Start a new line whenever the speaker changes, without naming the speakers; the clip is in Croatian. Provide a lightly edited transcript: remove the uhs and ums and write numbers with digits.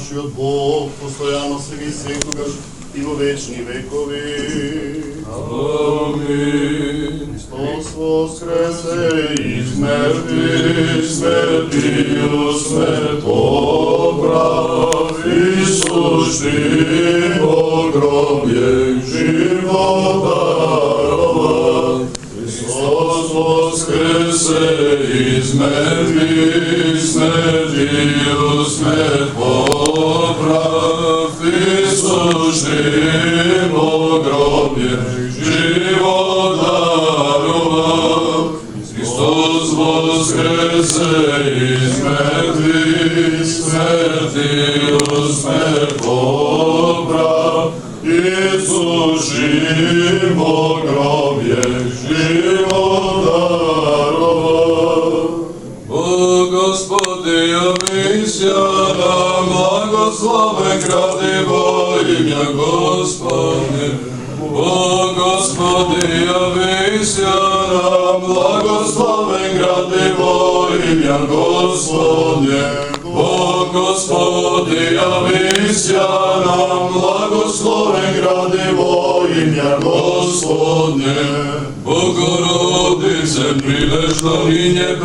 naši od Bog, postojano svih svetogaš i vo večni vekovi.
Amin.
Hristos voskrese iz mrtvih, smrtiju smrt popravi, suštimo grobje život darova. Hristos voskrese iz mrtvih, smrtiju smrt popravi, suštimo grobje život darova. Hristos voskrese iz mrtvih, smrtiju smrt popravi, sušimo grobje život darova.
O Gospodи, misija nam, blagosloven gradivo imja Gospodnje. O Gospodi, misija nam, blagosloven gradivo imja Gospodnje. O Gospodi, misija nam, blagosloven gradivo imja Gospodnje. Bogorodice, priležno i nje